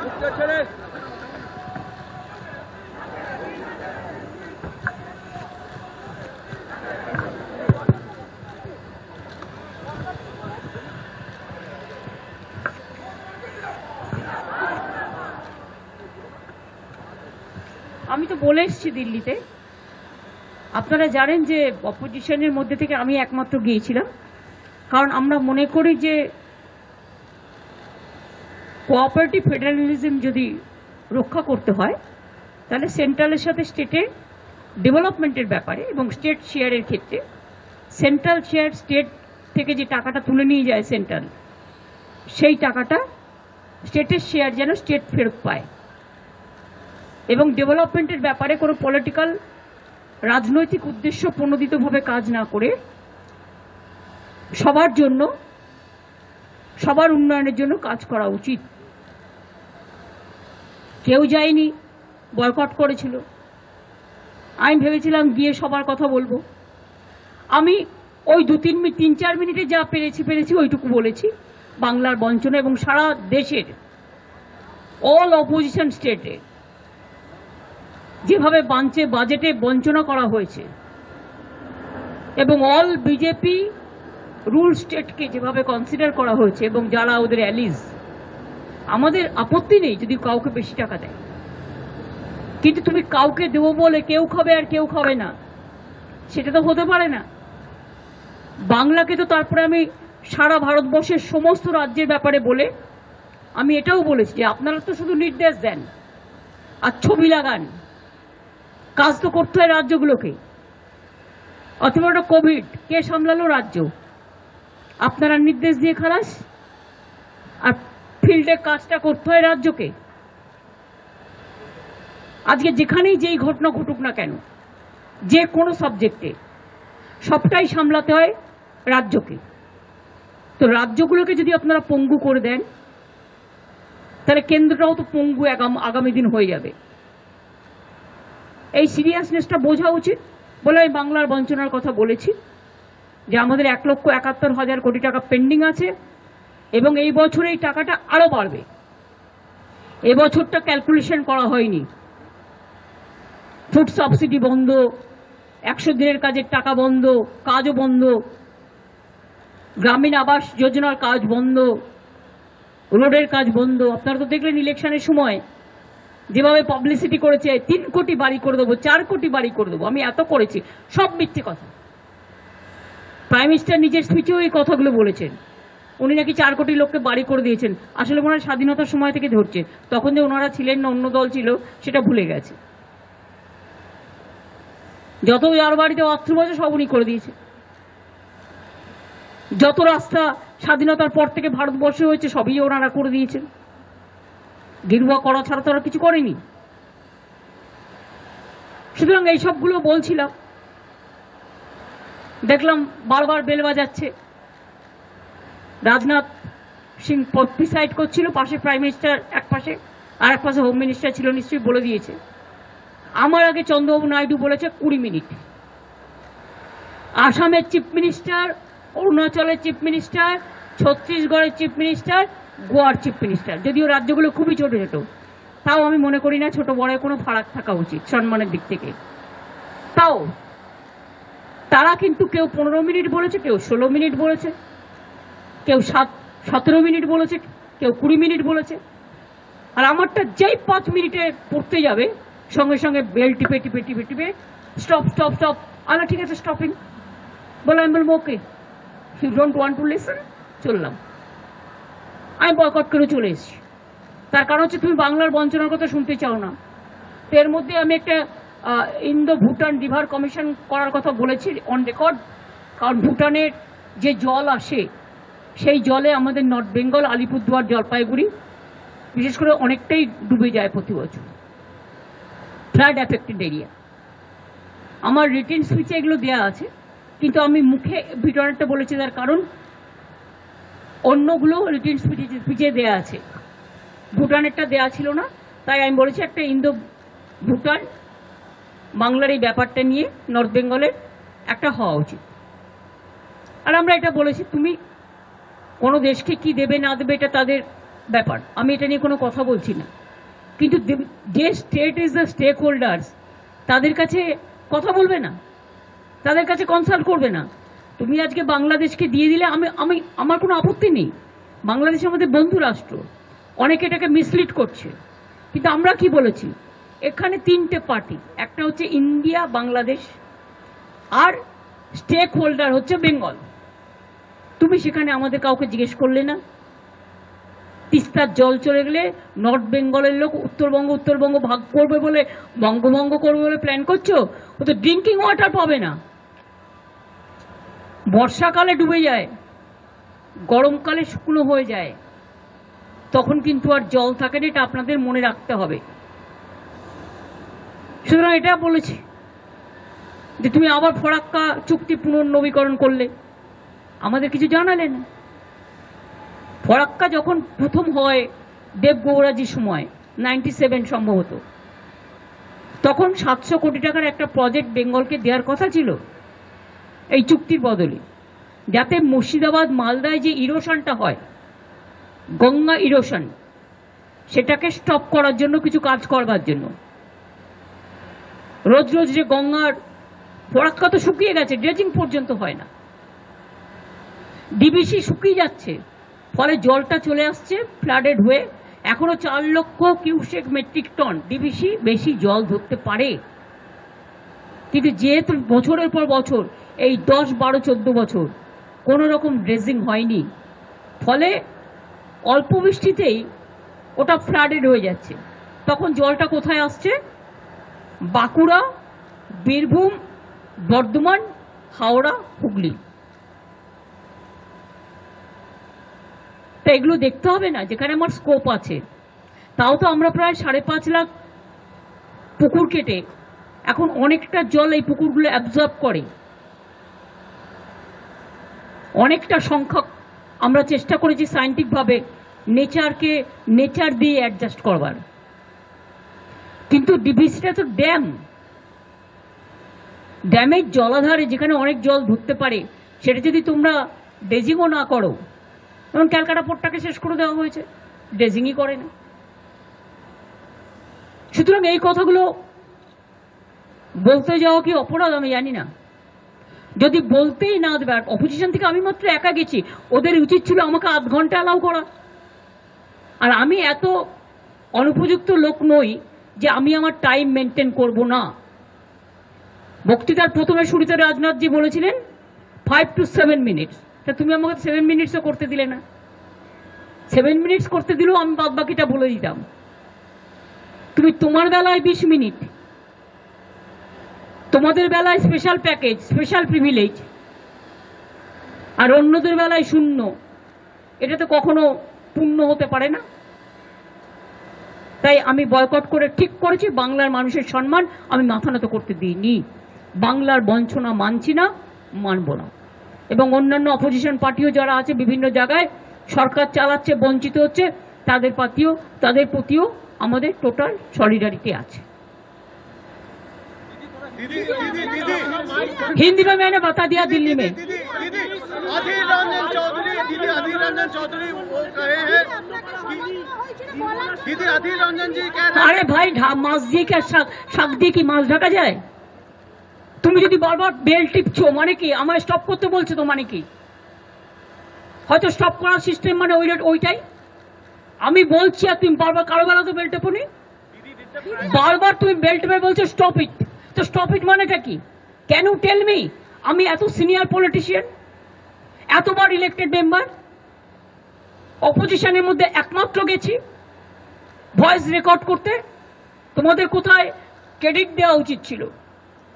আমি তো বলে এসেছি দিল্লিতে, আপনারা জানেন যে অপোজিশনের মধ্যে থেকে আমি একমাত্র গিয়েছিলাম, কারণ আমরা মনে করি যে কোঅপারেটিভ ফেডারেলিজম যদি রক্ষা করতে হয় তাহলে সেন্ট্রালের সাথে স্টেটের ডেভেলপমেন্টের ব্যাপারে এবং স্টেট শেয়ারের ক্ষেত্রে সেন্ট্রাল শেয়ার স্টেট থেকে যে টাকাটা তুলে নিয়ে যায় সেন্ট্রাল, সেই টাকাটা স্টেটের শেয়ার যেন স্টেট ফেরত পায় এবং ডেভেলপমেন্টের ব্যাপারে কোনো পলিটিক্যাল রাজনৈতিক উদ্দেশ্য প্রণোদিতভাবে কাজ না করে সবার জন্য, সবার উন্নয়নের জন্য কাজ করা উচিত। কেউ যায়নি, বয়কট করেছিল। আমি ভেবেছিলাম গিয়ে সবার কথা বলবো। আমি ওই 3-4 মিনিটে যা পেরেছি ওইটুকু বলেছি। বাংলার বঞ্চনা এবং সারা দেশের অল অপোজিশন স্টেটে যেভাবে বাজেটে বঞ্চনা করা হয়েছে এবং অল বিজেপি রুল স্টেটকে যেভাবে কনসিডার করা হয়েছে এবং যারা ওদের অ্যালিজ, আমাদের আপত্তি নেই যদি কাউকে বেশি টাকা দেয়, কিন্তু তুমি কাউকে দেবো বলে কেউ খাবে আর কেউ খাবে না, সেটা তো হতে পারে না। বাংলাকে তো তারপরে আমি সারা ভারতবর্ষের সমস্ত রাজ্যের ব্যাপারে বলে আমি এটাও বলেছি যে আপনারা তো শুধু নির্দেশ দেন আর ছবি লাগান, কাজ তো করতে হয় রাজ্যগুলোকে। অথবা ওটা কোভিড, কে সামলালো? রাজ্য। আপনারা নির্দেশ দিয়ে খালাস, আর ফিল্ডে কাজটা করতে হয় রাজ্যকে। আজকে যেখানেই যেই ঘটনা ঘটুক না কেন, যে কোনো সাবজেক্টে সবটাই সামলাতে হয় রাজ্যকে। তো রাজ্যগুলোকে যদি আপনারা পঙ্গু করে দেন তাহলে কেন্দ্রটাও তো পঙ্গু আগামী দিন হয়ে যাবে। এই সিরিয়াসনেসটা বোঝা উচিত বলে আমি বাংলার বঞ্চনার কথা বলেছি, যে আমাদের 1,71,000 কোটি টাকা পেন্ডিং আছে এবং এই বছর এই টাকাটা আরো বাড়বে। এবছরটা ক্যালকুলেশন করা হয়নি, ফুড সাবসিডি বন্ধ, 100 দিনের কাজের টাকা বন্ধ, কাজও বন্ধ, গ্রামীণ আবাস যোজনার কাজ বন্ধ, রোডের কাজ বন্ধ। আপনারা তো দেখলেন ইলেকশনের সময় যেভাবে পাবলিসিটি করেছে, 3 কোটি বাড়ি করে দেবো, 4 কোটি বাড়ি করে দেবো, আমি এত করেছি, সব মিথ্যে কথা। প্রাইম মিনিস্টার নিজের স্পিচেও এই কথাগুলো বলেছেন, উনি নাকি 4 কোটি লোককে বাড়ি করে দিয়েছেন। আসলে ওনার স্বাধীনতার সময় থেকে ধরছে, তখন যে ওনারা ছিলেন না, অন্য দল ছিল, সেটা ভুলে গেছে। যত যার বাড়িতে বাথরুম আছে সব উনি করে দিয়েছে। যত রাস্তা স্বাধীনতার পর থেকে ভারতবর্ষে হয়েছে সবই ওনারা করে দিয়েছেন। গেরুয়া করা ছাড়া তো আর কিছু করেনি। সুতরাং এই সবগুলো বলছিলাম, দেখলাম বারবার বেল বাজাচ্ছে। রাজনাথ সিং প্রিসাইড করছিল, পাশে প্রাইম মিনিস্টার এক পাশে, আর এক পাশে হোম মিনিস্টার ছিল, নিশ্চয়ই বলে দিয়েছে। আমার আগে চন্দ্রবাবু নাইডু বলেছে 20 মিনিট। আসামের চিফ মিনিস্টার, অরুণাচলের চিফ মিনিস্টার, ছত্তিশগড়ের চিফ মিনিস্টার, গোয়ার চিফ মিনিস্টার, যদিও রাজ্যগুলো খুবই ছোট ছোট, তাও আমি মনে করি না ছোট বড় কোনো ফারাক থাকা উচিত সম্মানের দিক থেকে। তাও তারা কিন্তু কেউ 15 মিনিট বলেছে, কেউ 16 মিনিট বলেছে, কেউ 17 মিনিট বলেছে, কেউ 20 মিনিট বলেছে। আর আমারটা যেই 5 মিনিটে পড়তে যাবে সঙ্গে সঙ্গে বেল টিপে টিপে টিপে টিপে স্টপ স্টপ স্টপ। আমার ঠিক আছে স্টপিং বলে, আমি বলবো okay, you don't want to listen, চললাম। আমি বয়কট করে চলে এসেছি। তার কারণ হচ্ছে তুমি বাংলার বঞ্চনার কথা শুনতে চাও না। তো এর মধ্যে আমি একটা ইন্দো ভুটান রিভার কমিশন করার কথা বলেছি অন রেকর্ড, কারণ ভুটানের যে জল আসে সেই জলে আমাদের নর্থ বেঙ্গল, আলিপুরদুয়ার, জলপাইগুড়ি বিশেষ করে অনেকটাই ডুবে যায় প্রতি বছর, ফ্লাড অ্যাফেক্টেড এরিয়া। আমার রিটেন স্পিচে এগুলো দেওয়া আছে, কিন্তু আমি মুখে ভিডিওটা বলেছি, তার কারণ অন্যগুলো রিটেন স্পিচে দেওয়া আছে, ভুটানেরটা দেওয়া ছিল না। তাই আমি বলেছি একটা ইন্দো ভুটান বাংলার এই ব্যাপারটা নিয়ে নর্থ বেঙ্গলের একটা হওয়া উচিত। আর আমরা এটা বলেছি, তুমি কোনো দেশকে কি দেবে না দেবে এটা তাদের ব্যাপার, আমি এটা নিয়ে কোনো কথা বলছি না, কিন্তু যে state is the stakeholders তাদের কাছে কথা বলবে না, তাদের কাছে কনসাল্ট করবে না। তুমি আজকে বাংলাদেশকে দিয়ে দিলে আমার কোনো আপত্তি নেই, বাংলাদেশ আমাদের বন্ধু রাষ্ট্র, অনেকে এটাকে মিসলিড করছে, কিন্তু আমরা কি বলেছি, এখানে তিনটে পার্টি, একটা হচ্ছে ইন্ডিয়া বাংলাদেশ, আর স্টেক হোল্ডার হচ্ছে বেঙ্গল। তুমি সেখানে আমাদের কাউকে জিজ্ঞেস করলে না। তিস্তার জল চলে গেলে নর্থ বেঙ্গলের লোক উত্তরবঙ্গ ভাগ করবে বলে, বঙ্গভঙ্গ করবে বলে প্ল্যান করছো, ও তো ড্রিঙ্কিং ওয়াটার পাবে না। বর্ষাকালে ডুবে যায়, গরমকালে শুকনো হয়ে যায়, তখন কিন্তু আর জল থাকে না, এটা আপনাদের মনে রাখতে হবে। সুতরাং এটা বলেছি যে তুমি আবার ফরাক্কা চুক্তি পুনর্নবীকরণ করলে, আমাদের কিছু জানালে না। ফরাক্কা যখন প্রথম হয় দেবগৌড়াজির সময় 97 সম্ভবত, তখন 700 কোটি টাকার একটা প্রজেক্ট বেঙ্গলকে দেওয়ার কথা ছিল এই চুক্তির বদলে, যাতে মুর্শিদাবাদ মালদায় যে ইরোশনটা হয়, গঙ্গা ইরোশন, সেটাকে স্টপ করার জন্য কিছু কাজ করবার জন্য। রোজ রোজ যে গঙ্গার ফরাক্কা তো শুকিয়ে গেছে, ড্রেজিং পর্যন্ত হয় না, ডিবিসি শুকিয়ে যাচ্ছে, ফলে জলটা চলে আসছে ফ্লাডেড হয়ে, এখনো 4 লক্ষ কিউসেক মেট্রিক টন ডিবিসি বেশি জল ধরতে পারে। কিন্তু যেহেতু বছরের পর বছর এই 10, 12, 14 বছর কোনো রকম ড্রেজিং হয়নি, ফলে অল্প বৃষ্টিতেই ওটা ফ্লাডেড হয়ে যাচ্ছে। তখন জলটা কোথায় আসছে? বাঁকুড়া, বীরভূম, বর্ধমান, হাওড়া, হুগলি। তা এগুলো দেখতে হবে না, যেখানে আমার স্কোপ আছে। তাও তো আমরা প্রায় 5.5 লাখ পুকুর কেটে এখন অনেকটা জল এই পুকুরগুলো অ্যাবজর্ব করে, অনেকটা সংখ্যক আমরা চেষ্টা করেছি সায়েন্টিফিকভাবে নেচার দিয়ে অ্যাডজাস্ট করবার। কিন্তু ডিবিসিটা তো ড্যামের জলাধারে, যেখানে অনেক জল ধরতে পারে, সেটা যদি তোমরা ড্রেজিংও না করো, যেমন ক্যালকাটা পোর্টটাকে শেষ করে দেওয়া হয়েছে, ড্রেজিংই করে না। সুতরাং এই কথাগুলো বলতে যাওয়া কি অপরাধ আমি জানি না, যদি বলতেই না দেবে। আর অপোজিশন থেকে আমি মাত্র একা গেছি, ওদের উচিত ছিল আমাকে 8 ঘন্টা অ্যালাউ করা। আর আমি এত অনুপযুক্ত লোক নই যে আমি আমার টাইম মেনটেন করব না। বক্তৃতার প্রথমে শুরুতে রাজনাথজি বলেছিলেন 5 to 7 মিনিটস, তা তুমি আমাকে 7 মিনিটসও করতে দিলে না। 7 মিনিটস করতে দিলেও আমি বাদ বাকিটা বলে দিতাম। তুমি তোমার বেলায় 20 মিনিট, তোমাদের বেলায় স্পেশাল প্যাকেজ, স্পেশাল প্রিভিলেজ, আর অন্যদের বেলায় 0। এটা তো কখনো পূর্ণ হতে পারে না। তাই আমি বয়কট করে ঠিক করেছি, বাংলার মানুষের সম্মান আমি মাথা নত করতে দিইনি, বাংলার বঞ্চনা মানছি না, মানব না। এবং অন্যান্য অপোজিশন পার্টিও যারা আছে বিভিন্ন জায়গায় সরকার চালাচ্ছে, বঞ্চিত হচ্ছে, তাদের প্রতিও আমাদের টোটাল সলিডারিটি আছে। हिंदी में मैंने बता दिया, दिल्ली में अधीर रंजन चौधरी वो कहे हैं दीदी, अधीर रंजन जी कह रहे हैं, अरे भाई माছ দিয়ে কি শাক দিয়ে কি মাছ ঢাকা যায়? তুমি যদি বারবার বেল টিপছো মানে কি? আমায় স্টপ করতে বলছো তো মানে কি? হয়তো স্টপ করার সিস্টেম মানে ওইটাই। আমি বলছি আর তুমি বারবার কারো বেলা তো বেল টেপোনি, বারবার তুমি বেল টেপে বলছো স্টপ ইট। তো স্টপ ইট মানেটা কি? Can you tell me? আমি এত সিনিয়র পলিটিশিয়ান, এতবার ইলেক্টেড মেম্বার, অপোজিশনের মধ্যে একমাত্র গেছি ভয়েস রেকর্ড করতে, তোমাদের কোথায় ক্রেডিট দেওয়া উচিত ছিল?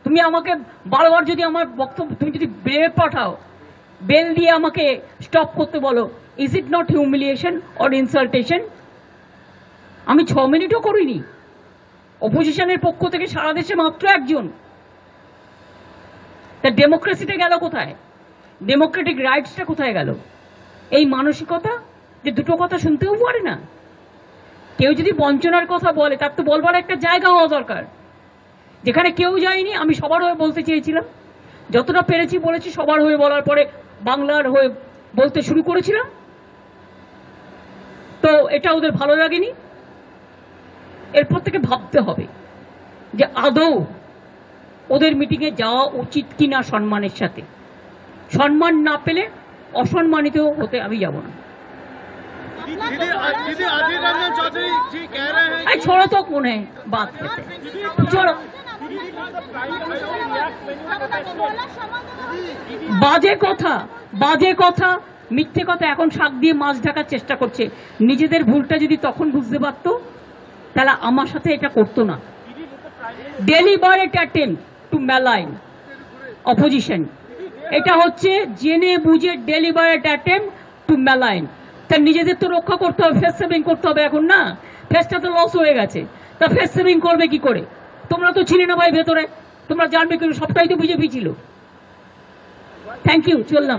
তুমি আমাকে বারবার যদি আমার বক্তব্য তুমি যদি বেল পাঠাও, বেল দিয়ে আমাকে স্টপ করতে বলো, is it not humiliation or ইনসাল্টেশন? আমি 6 মিনিটও করিনি। অপোজিশনের পক্ষ থেকে সারা দেশে মাত্র একজন। তা ডেমোক্রেসিটা গেল কোথায়? ডেমোক্রেটিক রাইটসটা কোথায় গেল? এই মানসিকতা যে দুটো কথা শুনতেও পারে না। কেউ যদি বঞ্চনার কথা বলে, তার তো বলবার একটা জায়গা হওয়া দরকার, যেখানে কেউ যায়নি। আমি সবার হয়ে বলতে চেয়েছিলাম, যতটা পেরেছি বলেছি। সবার হয়ে বলার পরে বাংলার হয়ে বলতে শুরু করেছিলাম। তো এটা ওদের ভালো লাগেনি। এরপর থেকে ভাবতে হবে যে আদৌ ওদের মিটিংয়ে যাওয়া উচিত কিনা সম্মানের সাথে। সম্মান না পেলে অসম্মানিত হতে আমি যাব না। दीदी अधीर रंजन चौधरी जी कह रहे हैं এই छोड़ो तो कौन है बात करते छोड़ो। বাজে কথা মিথ্যে কথা এখন শাক দিয়ে মাছ ঢাকার চেষ্টা করছে। নিজেদের ভুলটা যদি তখন বুঝতে পারতো তাহলে আমার সাথে এটা করতো না। Deliberate attempt to malign opposition, এটা হচ্ছে জেনে বুঝে ডেলিবারেট অ্যাটেম্প টু ম্যালাইন। তা নিজেদের তো রক্ষা করতে হবে, ফেস সেভিং করতে হবে। এখন না, ফেসটা তো লস হয়ে গেছে, তা ফেস সেভিং করবে কি করে? তোমরা তো ছিলে না ভাই ভেতরে, তোমরা জানবে কিন্তু সবটাই তো বিজেপি ছিল। থ্যাংক ইউ, চললাম।